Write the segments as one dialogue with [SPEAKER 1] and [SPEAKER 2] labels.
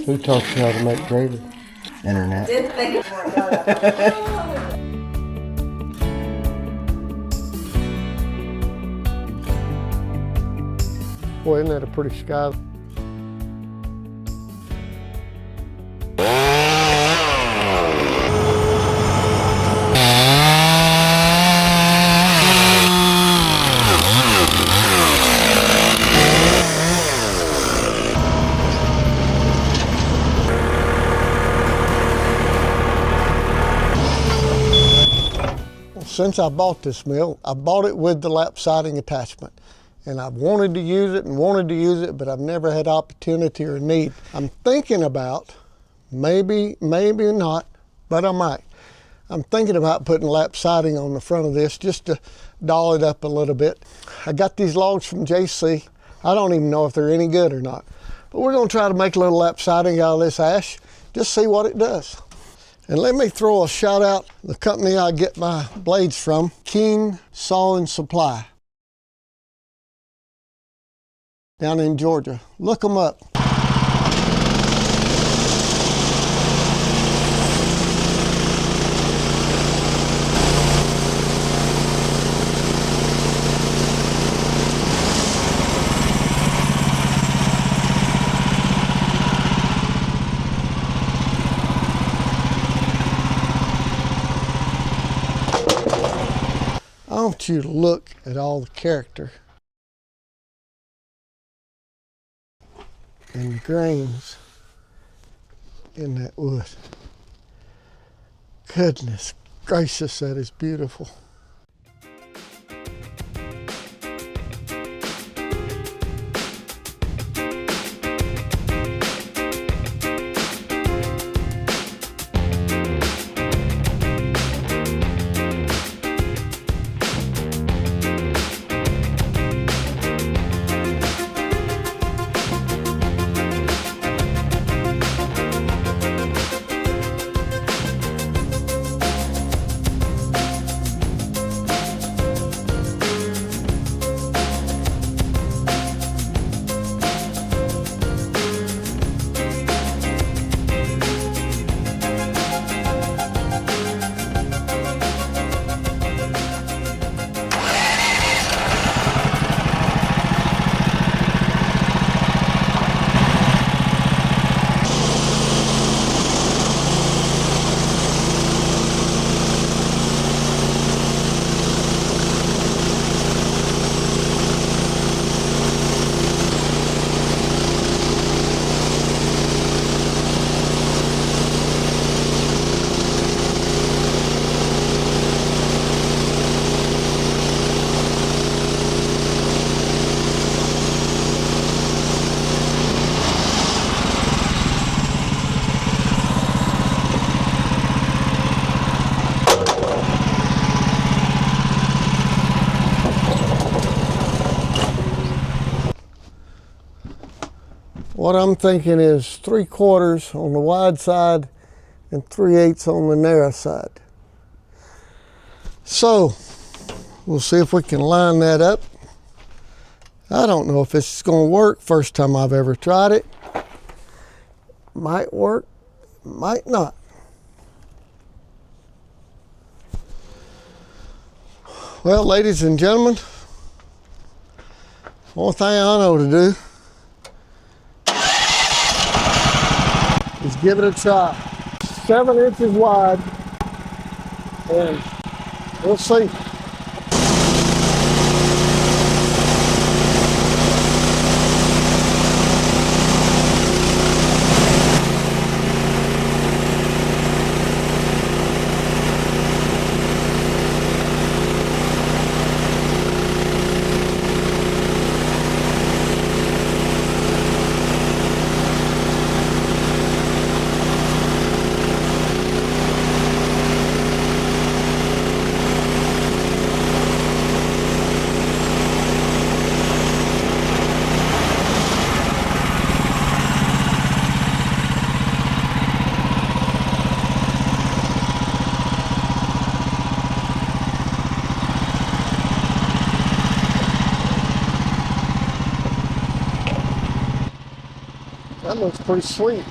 [SPEAKER 1] Who taught you how to make gravy?
[SPEAKER 2] Internet.
[SPEAKER 1] Boy, isn't that a pretty sky? Since I bought this mill, I bought it with the lap siding attachment. And I've wanted to use it, but I've never had opportunity or need. I'm thinking about, maybe not, but I might. I'm thinking about putting lap siding on the front of this just to doll it up a little bit. I got these logs from JC. I don't even know if they're any good or not. But we're gonna try to make a little lap siding out of this ash, just see what it does. And let me throw a shout out to the company I get my blades from, Keene Sawing Supply, down in Georgia. Look them up. I want you to look at all the character and the grains in that wood. Goodness gracious, that is beautiful. What I'm thinking is 3/4 on the wide side and 3/8 on the narrow side. So we'll see if we can line that up. I don't know if this is going to work. First time I've ever tried it. Might work, might not. Well, ladies and gentlemen, only thing I know to do is give it a try. 7 inches wide, and we'll see. That looks pretty sweet.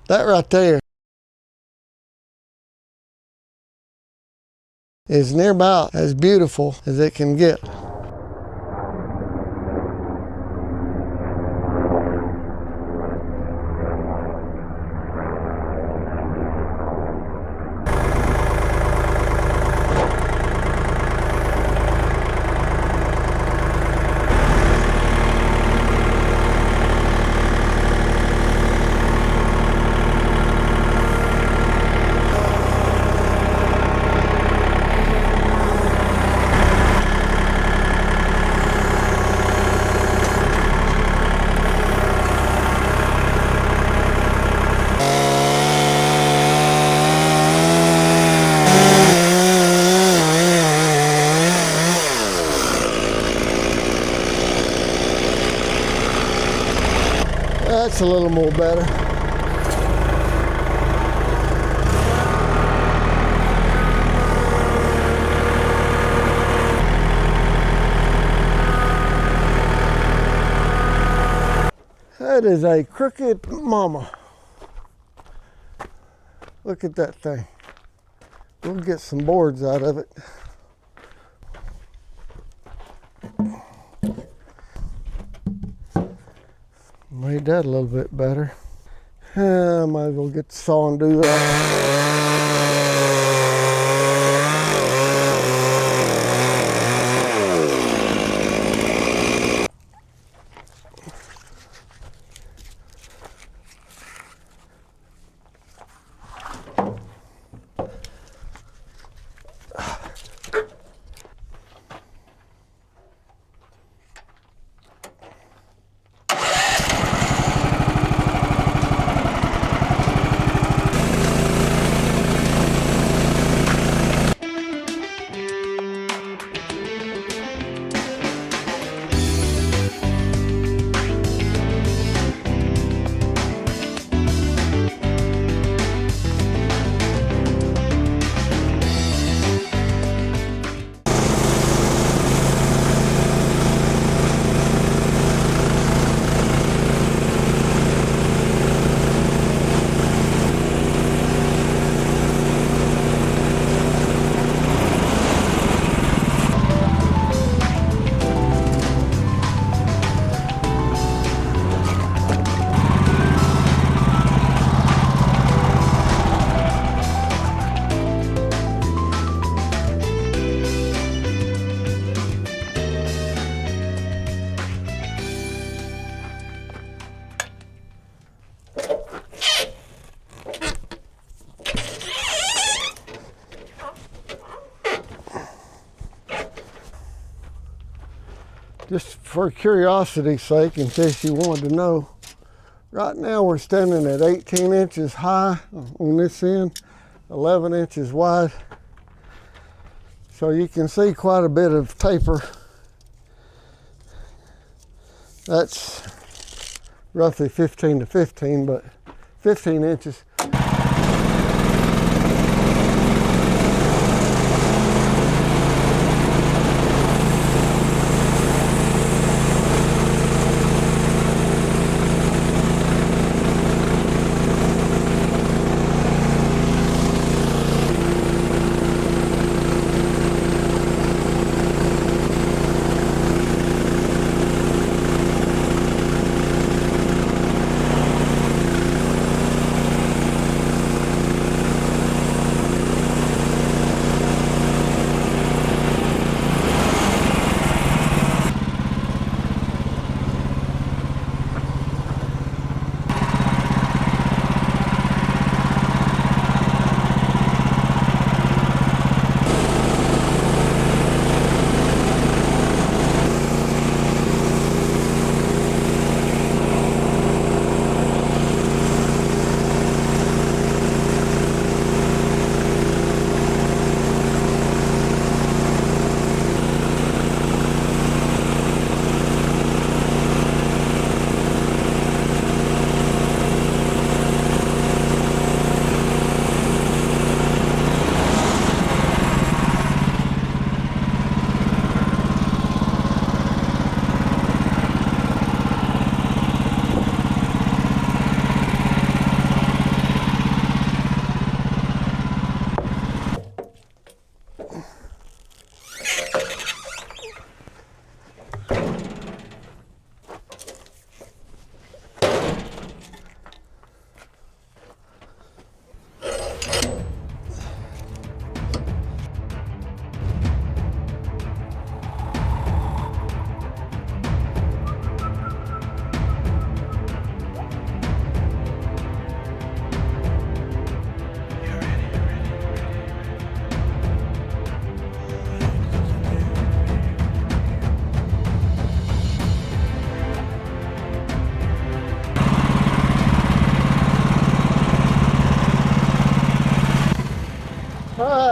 [SPEAKER 1] That right there is near about as beautiful as it can get. That's a little more better. That is a crooked mama. Look at that thing. We'll get some boards out of it. Made that a little bit better. I might as well get the saw and do that. Just for curiosity's sake, in case you wanted to know, right now we're standing at 18 inches high on this end, 11 inches wide. So you can see quite a bit of taper. That's roughly 15 to 15, but 15 inches.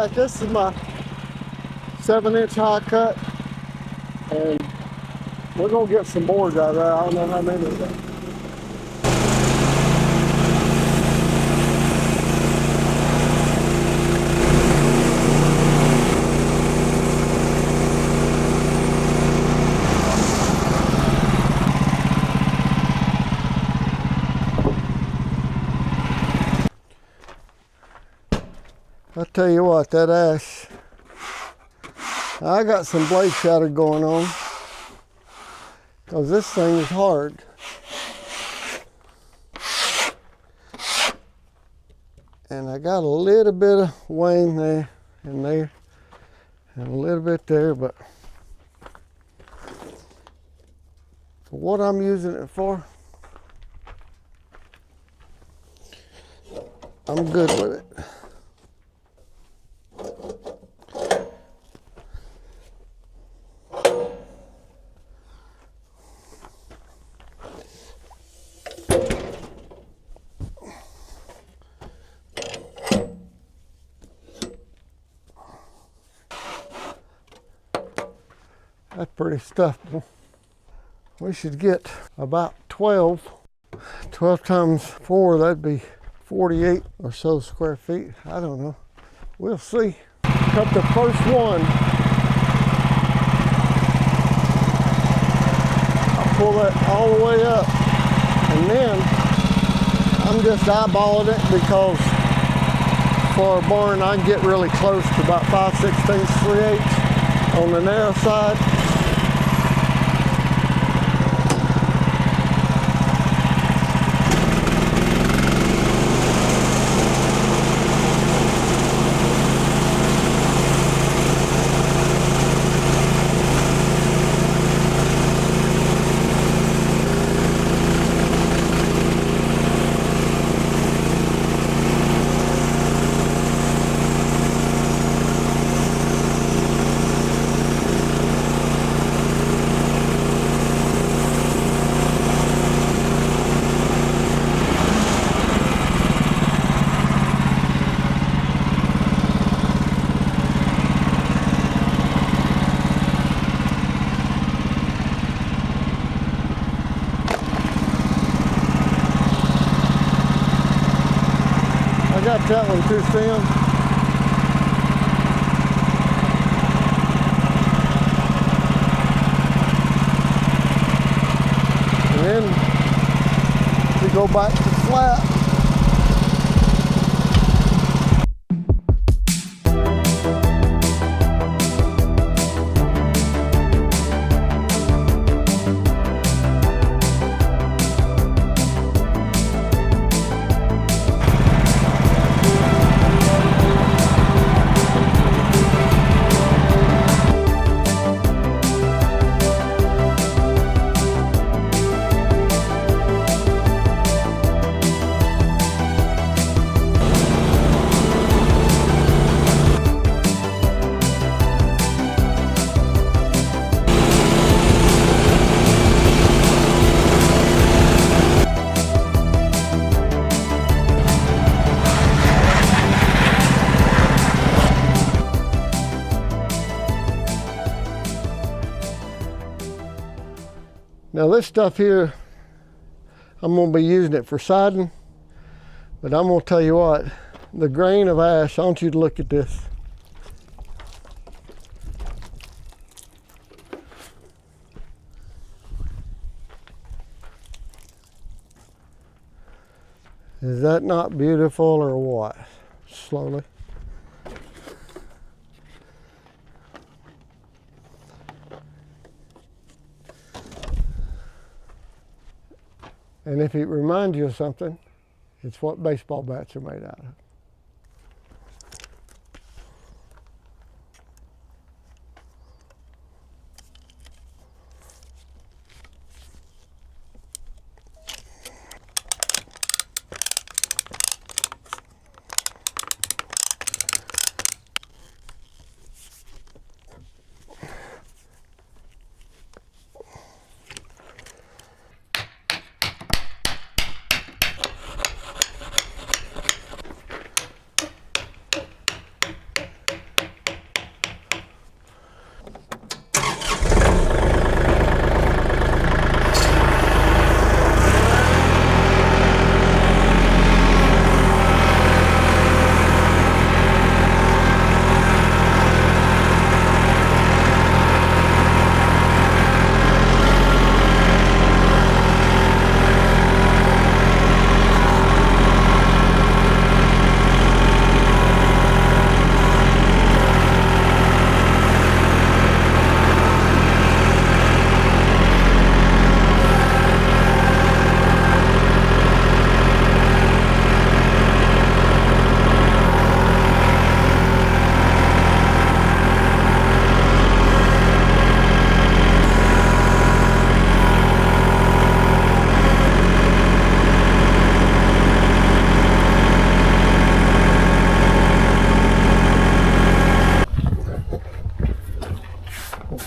[SPEAKER 1] back. This is my 7-inch high cut, and we're gonna get some boards out of there. I don't know how many of them. I tell you what, that ash, I got some blade shatter going on because this thing is hard. And I got a little bit of wane there and there and a little bit there, but for what I'm using it for, I'm good with it. That's pretty stuffable. We should get about 12. 12 times 4, that'd be 48 or so square feet. I don't know. We'll see. Cut the first one. I'll pull that all the way up. And then I'm just eyeballing it because for a barn I can get really close to about 5/16, 3/8 on the narrow side. I got that one too thin. And then we go back to flat. Now this stuff here, I'm going to be using it for siding, but I'm going to tell you what, the grain of ash, I want you to look at this. Is that not beautiful or what? Slowly. And if it reminds you of something, it's what baseball bats are made out of.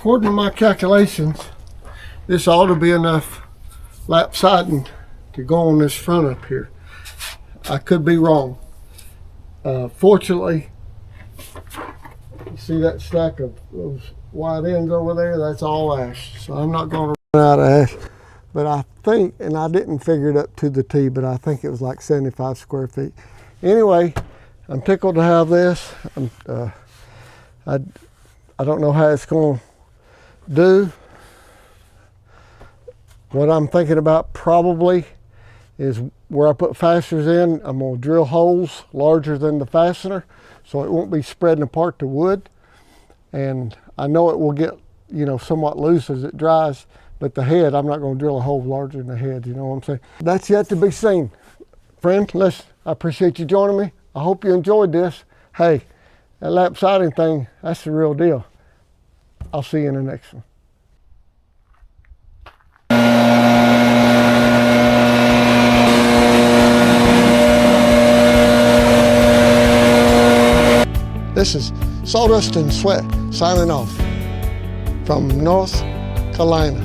[SPEAKER 1] according to my calculations, this ought to be enough lap siding to go on this front up here. I could be wrong. Fortunately, you see that stack of those wide ends over there? That's all ash. So I'm not going to run out of ash. But I think, and I didn't figure it up to the T, but I think it was like 75 square feet. Anyway, I'm tickled to have this. I don't know how it's going to do. What I'm thinking about probably is where I put fasteners in, I'm going to drill holes larger than the fastener so it won't be spreading apart the wood. And I know it will get, you know, somewhat loose as it dries, but the head, I'm not going to drill a hole larger than the head, you know what I'm saying? That's yet to be seen. Friend, I appreciate you joining me. I hope you enjoyed this. Hey, that lap siding thing, that's the real deal. I'll see you in the next one. This is Sawdust and Sweat signing off from North Carolina.